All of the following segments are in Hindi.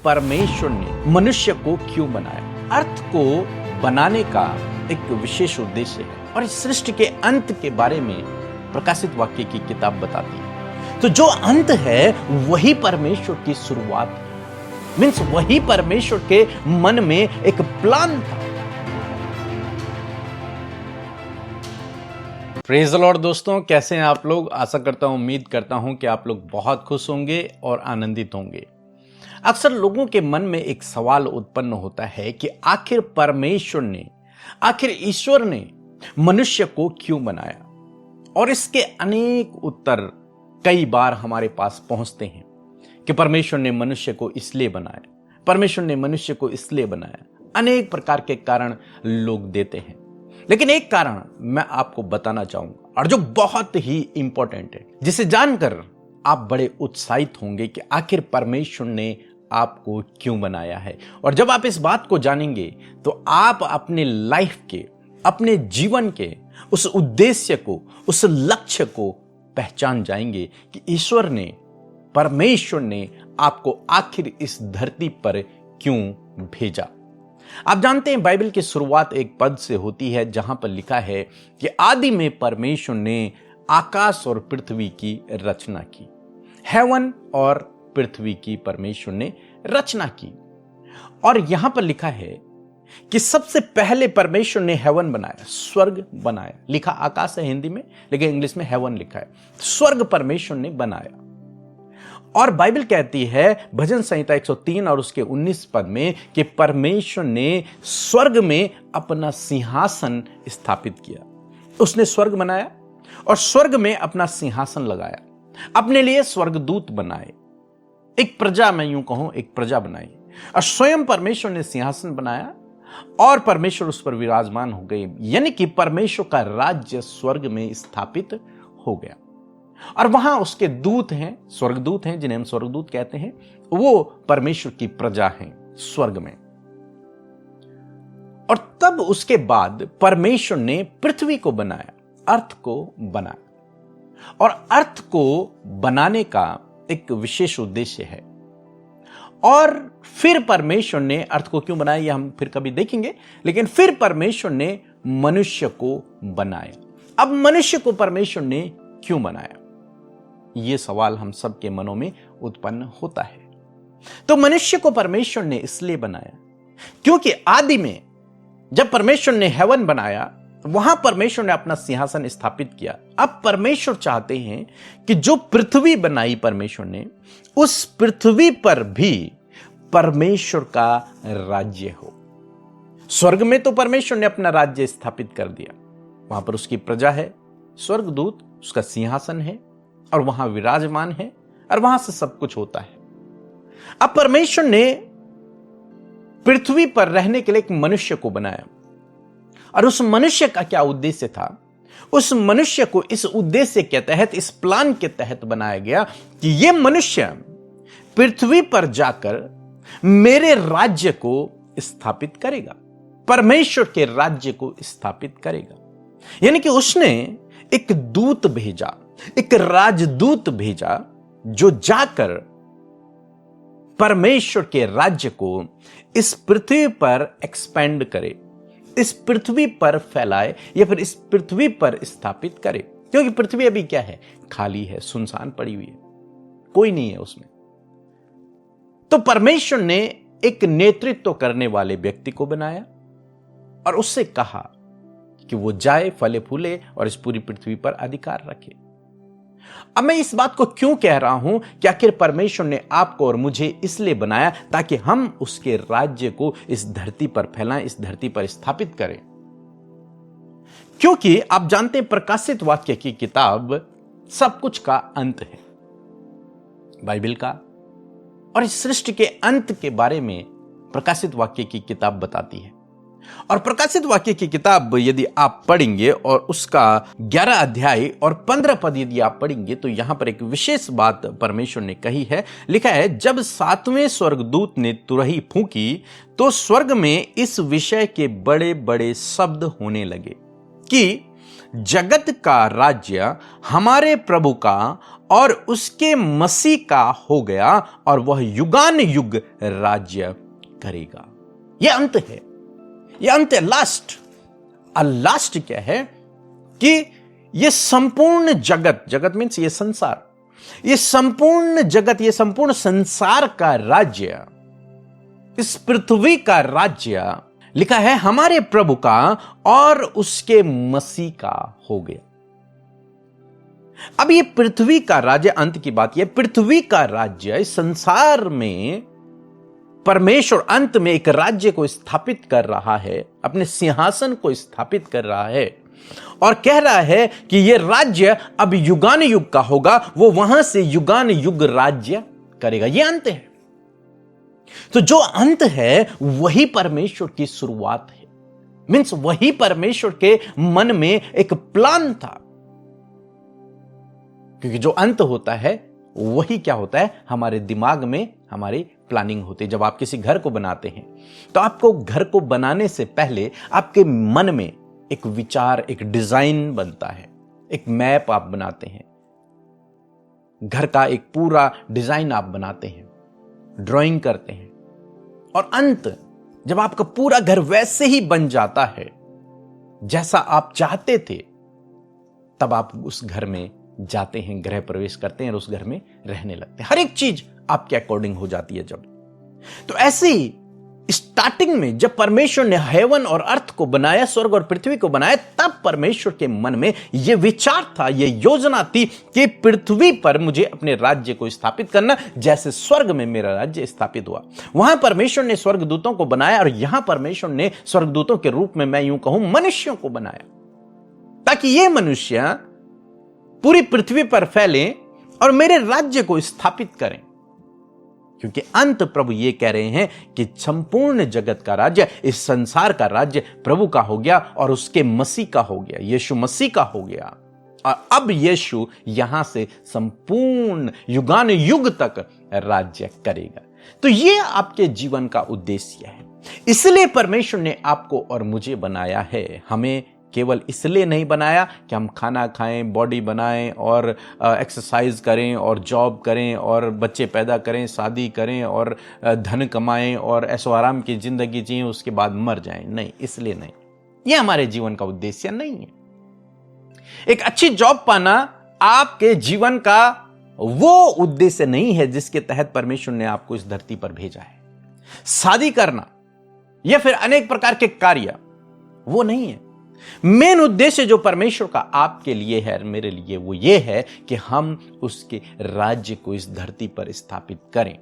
परमेश्वर ने मनुष्य को क्यों बनाया। अर्थ को बनाने का एक विशेष उद्देश्य है और इस सृष्टि के अंत के बारे में प्रकाशित वाक्य की किताब बताती है। तो जो अंत है वही परमेश्वर की शुरुआत है। मीन्स वही परमेश्वर के मन में एक प्लान था। प्रेज द लॉर्ड दोस्तों, कैसे हैं आप लोग। आशा करता हूं, उम्मीद करता हूं कि आप लोग बहुत खुश होंगे और आनंदित होंगे। अक्सर लोगों के मन में एक सवाल उत्पन्न होता है कि आखिर ईश्वर ने मनुष्य को क्यों बनाया। और इसके अनेक उत्तर कई बार हमारे पास पहुंचते हैं कि परमेश्वर ने मनुष्य को इसलिए बनाया, परमेश्वर ने मनुष्य को इसलिए बनाया। अनेक प्रकार के कारण लोग देते हैं, लेकिन एक कारण मैं आपको बताना चाहूंगा और जो बहुत ही इंपॉर्टेंट है, जिसे जानकर आप बड़े उत्साहित होंगे कि आखिर परमेश्वर ने आपको क्यों बनाया है। और जब आप इस बात को जानेंगे तो आप अपने लाइफ के, अपने जीवन के उस उद्देश्य को, उस लक्ष्य को पहचान जाएंगे कि ईश्वर ने, परमेश्वर ने आपको आखिर इस धरती पर क्यों भेजा। आप जानते हैं बाइबल की शुरुआत एक पद से होती है जहां पर लिखा है कि आदि में परमेश्वर ने आकाश और पृथ्वी की रचना की। हेवन और पृथ्वी की परमेश्वर ने रचना की। और यहां पर लिखा है कि सबसे पहले परमेश्वर ने हेवन बनाया, स्वर्ग बनाया। लिखा आकाश है हिंदी में, लेकिन इंग्लिश में हेवन लिखा है। स्वर्ग परमेश्वर ने बनाया। और बाइबल कहती है भजन संहिता 103 और उसके 19 पद में कि परमेश्वर ने स्वर्ग में अपना सिंहासन स्थापित किया। उसने स्वर्ग बनाया और स्वर्ग में अपना सिंहासन लगाया, अपने लिए स्वर्गदूत बनाए, एक प्रजा, मैं यूं कहूं एक प्रजा बनाई। और स्वयं परमेश्वर ने सिंहासन बनाया और परमेश्वर उस पर विराजमान हो गए। यानी कि परमेश्वर का राज्य स्वर्ग में स्थापित हो गया। और वहां उसके दूत हैं, स्वर्गदूत हैं, जिन्हें हम स्वर्गदूत कहते हैं, वो परमेश्वर की प्रजा हैं स्वर्ग में। और तब उसके बाद परमेश्वर ने पृथ्वी को बनाया, अर्थ को बनाया। और अर्थ को बनाने का एक विशेष उद्देश्य है। और फिर परमेश्वर ने अर्थ को क्यों बनाया, यह हम फिर कभी देखेंगे। लेकिन फिर परमेश्वर ने मनुष्य को बनाया। अब मनुष्य को परमेश्वर ने क्यों बनाया, यह सवाल हम सबके मनों में उत्पन्न होता है। तो मनुष्य को परमेश्वर ने इसलिए बनाया क्योंकि आदि में जब परमेश्वर ने हेवन बनाया, वहां परमेश्वर ने अपना सिंहासन स्थापित किया। अब परमेश्वर चाहते हैं कि जो पृथ्वी बनाई परमेश्वर ने, उस पृथ्वी पर भी परमेश्वर का राज्य हो। स्वर्ग में तो परमेश्वर ने अपना राज्य स्थापित कर दिया, वहां पर उसकी प्रजा है, स्वर्गदूत, उसका सिंहासन है और वहां विराजमान है और वहां से सब कुछ होता है। अब परमेश्वर ने पृथ्वी पर रहने के लिए एक मनुष्य को बनाया। और उस मनुष्य का क्या उद्देश्य था? उस मनुष्य को इस उद्देश्य के तहत, इस प्लान के तहत बनाया गया कि यह मनुष्य पृथ्वी पर जाकर मेरे राज्य को स्थापित करेगा, परमेश्वर के राज्य को स्थापित करेगा। यानी कि उसने एक दूत भेजा, एक राजदूत भेजा, जो जाकर परमेश्वर के राज्य को इस पृथ्वी पर एक्सपेंड करे, इस पृथ्वी पर फैलाए या फिर इस पृथ्वी पर स्थापित करे। क्योंकि पृथ्वी अभी क्या है? खाली है, सुनसान पड़ी हुई है, कोई नहीं है उसमें। तो परमेश्वर ने एक नेतृत्व करने वाले व्यक्ति को बनाया और उससे कहा कि वो जाए, फले फूले और इस पूरी पृथ्वी पर अधिकार रखे। अब मैं इस बात को क्यों कह रहा हूं कि आखिर परमेश्वर ने आपको और मुझे इसलिए बनाया ताकि हम उसके राज्य को इस धरती पर फैलाएं, इस धरती पर स्थापित करें। क्योंकि आप जानते हैं प्रकाशित वाक्य की किताब सब कुछ का अंत है, बाइबल का। और इस सृष्टि के अंत के बारे में प्रकाशित वाक्य की किताब बताती है। और प्रकाशित वाक्य की किताब यदि आप पढ़ेंगे और उसका 11 अध्याय और 15 पद यदि आप पढ़ेंगे तो यहां पर एक विशेष बात परमेश्वर ने कही है। लिखा है, जब 7वें स्वर्गदूत ने तुरही फूंकी तो स्वर्ग में इस विषय के बड़े बड़े शब्द होने लगे कि जगत का राज्य हमारे प्रभु का और उसके मसीह का हो गया और वह युगान युग राज्य करेगा। यह अंत है, यह अंत है, लास्ट। लास्ट क्या है कि यह संपूर्ण जगत, जगत मीन्स ये संसार, ये संपूर्ण जगत, ये संपूर्ण संसार का राज्य, इस पृथ्वी का राज्य लिखा है हमारे प्रभु का और उसके मसीह का हो गया। अब ये पृथ्वी का राज्य, अंत की बात, यह पृथ्वी का राज्य इस संसार में परमेश्वर अंत में एक राज्य को स्थापित कर रहा है, अपने सिंहासन को स्थापित कर रहा है और कह रहा है कि यह राज्य अब युगान युग का होगा, वो वहां से युगान युग राज्य करेगा। यह अंत है। तो जो अंत है वही परमेश्वर की शुरुआत है, मीन्स वही परमेश्वर के मन में एक प्लान था। क्योंकि जो अंत होता है वही क्या होता है, हमारे दिमाग में हमारी प्लानिंग होती है। जब आप किसी घर को बनाते हैं तो आपको घर को बनाने से पहले आपके मन में एक विचार, एक डिजाइन बनता है, एक मैप आप बनाते हैं, घर का एक पूरा डिजाइन आप बनाते हैं, ड्राइंग करते हैं और अंत जब आपका पूरा घर वैसे ही बन जाता है जैसा आप चाहते थे, तब आप उस घर में जाते हैं, गृह प्रवेश करते हैं और उस घर में रहने लगते हैं। हर एक चीज आपके अकॉर्डिंग हो जाती है जब। तो ऐसे ही स्टार्टिंग में जब परमेश्वर ने हेवन और अर्थ को बनाया, स्वर्ग और पृथ्वी को बनाया, तब परमेश्वर के मन में यह विचार था, यह योजना थी कि पृथ्वी पर मुझे अपने राज्य को स्थापित करना, जैसे स्वर्ग में मेरा राज्य स्थापित हुआ। वहां परमेश्वर ने स्वर्गदूतों को बनाया और यहां परमेश्वर ने स्वर्गदूतों के रूप में, मैं यूं कहूं, मनुष्यों को बनाया, ताकि ये मनुष्य पूरी पृथ्वी पर फैलें और मेरे राज्य को स्थापित करें। क्योंकि अंत प्रभु ये कह रहे हैं कि संपूर्ण जगत का राज्य, इस संसार का राज्य प्रभु का हो गया और उसके मसीह का हो गया, यीशु मसीह का हो गया। और अब यीशु यहां से संपूर्ण युगान युग तक राज्य करेगा। तो ये आपके जीवन का उद्देश्य है। इसलिए परमेश्वर ने आपको और मुझे बनाया है। हमें केवल इसलिए नहीं बनाया कि हम खाना खाएं, बॉडी बनाएं और एक्सरसाइज करें और जॉब करें और बच्चे पैदा करें, शादी करें और धन कमाएं और ऐशो आराम की जिंदगी जिएं, उसके बाद मर जाएं। नहीं, इसलिए नहीं। यह हमारे जीवन का उद्देश्य नहीं है। एक अच्छी जॉब पाना आपके जीवन का वो उद्देश्य नहीं है जिसके तहत परमेश्वर ने आपको इस धरती पर भेजा है। शादी करना या फिर अनेक प्रकार के कार्य, वो नहीं है। मेन उद्देश्य जो परमेश्वर का आपके लिए है, मेरे लिए, वो ये है कि हम उसके राज्य को इस धरती पर स्थापित करें।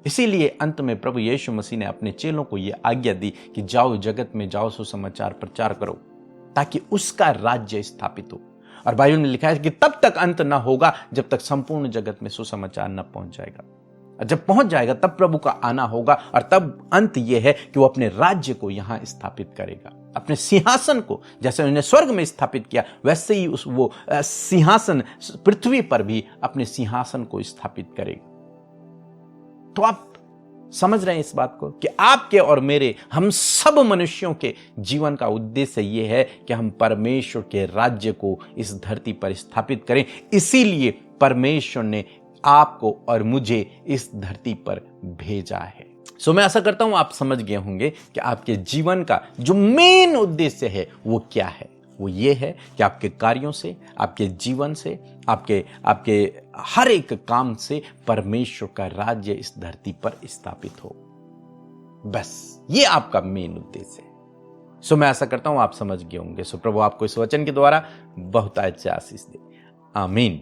इसीलिए अंत में प्रभु यीशु मसीह ने अपने चेलों को यह आज्ञा दी कि जाओ, जगत में जाओ, सुसमाचार प्रचार करो, ताकि उसका राज्य स्थापित हो। और बाइबल में लिखा है कि तब तक अंत ना होगा जब तक संपूर्ण जगत में सुसमाचार न पहुंच जाएगा। और जब पहुंच जाएगा तब प्रभु का आना होगा और तब अंत यह है कि वो अपने राज्य को यहां स्थापित करेगा, अपने सिंहासन को। जैसे उन्होंने स्वर्ग में स्थापित किया, वैसे ही वो सिंहासन पृथ्वी पर भी अपने सिंहासन को स्थापित करेगा। तो आप समझ रहे हैं इस बात को कि आपके और मेरे, हम सब मनुष्यों के जीवन का उद्देश्य यह है कि हम परमेश्वर के राज्य को इस धरती पर स्थापित करें। इसीलिए परमेश्वर ने आपको और मुझे इस धरती पर भेजा है। सो मैं आशा करता हूं आप समझ गए होंगे कि आपके जीवन का जो मेन उद्देश्य है वो क्या है। वो ये है कि आपके कार्यों से, आपके जीवन से, आपके हर एक काम से परमेश्वर का राज्य इस धरती पर स्थापित हो। बस ये आपका मेन उद्देश्य है। सो मैं आशा करता हूं आप समझ गए होंगे। सो प्रभु आपको इस वचन के द्वारा बहुत अच्छे आशीष दे। आमीन।